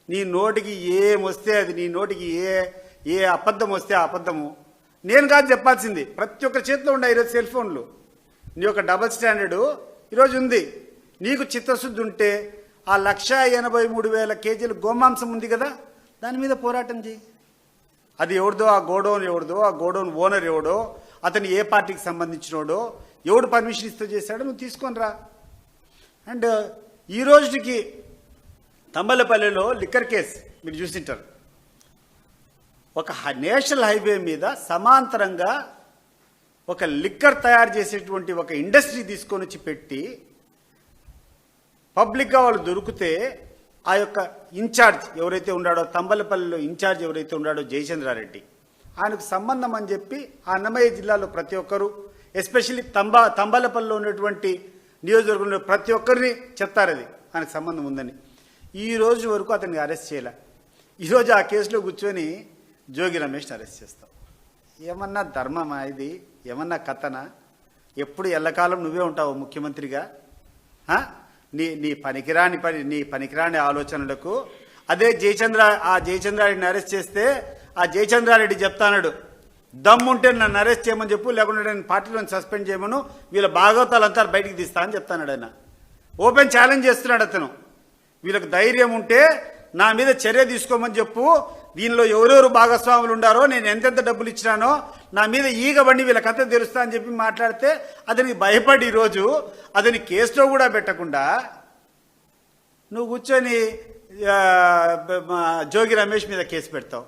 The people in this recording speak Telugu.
నీ నోటికి ఏమొస్తే అది, నీ నోటికి ఏ అబద్ధం వస్తే ఆ అబద్ధము. నేను కాదు చెప్పాల్సింది, ప్రతి ఒక్కరి చేతిలో ఉండే ఈరోజు సెల్ ఫోన్లు. నీ యొక్క డబల్ స్టాండర్డు ఈరోజు ఉంది. నీకు చిత్తశుద్ధి ఉంటే ఆ 1,83,000 కేజీలు గోమాంసం ఉంది కదా, దాని మీద పోరాటం చేయి. అది ఎవరిదో, ఆ గోడౌన్ ఎవరిదో, ఆ గోడౌన్ ఓనర్ ఎవడో, అతను ఏ పార్టీకి సంబంధించినోడో, ఎవడు పర్మిషన్ ఇస్తూ చేశాడో నువ్వు తీసుకొని రా. అండ్ ఈ రోజుకి తంబలపల్లిలో లిక్కర్ కేసు మీరు చూసింటారు. ఒక నేషనల్ హైవే మీద సమాంతరంగా ఒక లిక్కర్ తయారు చేసేటువంటి ఒక ఇండస్ట్రీ తీసుకొని వచ్చి పెట్టి పబ్లిక్గా వాళ్ళు దొరికితే ఆ యొక్క ఇన్ఛార్జ్ ఎవరైతే ఉన్నాడో, తంబలపల్లిలో ఇన్ఛార్జ్ ఎవరైతే ఉన్నాడో జయచంద్రారెడ్డి, ఆయనకు సంబంధం అని చెప్పి ఆ అన్నమయ్య జిల్లాలో ప్రతి ఒక్కరు, ఎస్పెషల్లీ తంబలపల్లిలో ఉన్నటువంటి నియోజకవర్గంలో ప్రతి ఒక్కరిని చెప్తారు అది ఆయనకు సంబంధం ఉందని. ఈ రోజు వరకు అతన్ని అరెస్ట్ చేయలే. ఈరోజు ఆ కేసులో కూర్చొని జోగి రమేష్ని అరెస్ట్ చేస్తాం. ఏమన్నా ధర్మమా ఇది? ఏమన్నా కథనా? ఎప్పుడు ఎల్లకాలం నువ్వే ఉంటావు ముఖ్యమంత్రిగా? నీ పనికిరాని ఆలోచనలకు. అదే జయచంద్రారెడ్డిని అరెస్ట్ చేస్తే ఆ జయచంద్రారెడ్డి చెప్తానాడు, దమ్ముంటే నన్ను అరెస్ట్ చేయమని చెప్పు, లేకుంటే నేను పార్టీలోని సస్పెండ్ చేయమను, వీళ్ళ భాగవతాలంతా బయటికి తీస్తా అని చెప్తానాడు. ఆయన ఓపెన్ ఛాలెంజ్ చేస్తున్నాడు అతను. వీళ్ళకి ధైర్యం ఉంటే నా మీద చర్య తీసుకోమని చెప్పు, దీనిలో ఎవరెవరు భాగస్వాములు ఉండారో, నేను ఎంతెంత డబ్బులు ఇచ్చినానో, నా మీద ఈగబండి వీళ్ళ కథ తెలుస్తా అని చెప్పి మాట్లాడితే అతనికి భయపడి ఈరోజు అతని కేసులో కూడా పెట్టకుండా నువ్వు కూర్చొని జోగి రమేష్ మీద కేసు పెడతావు.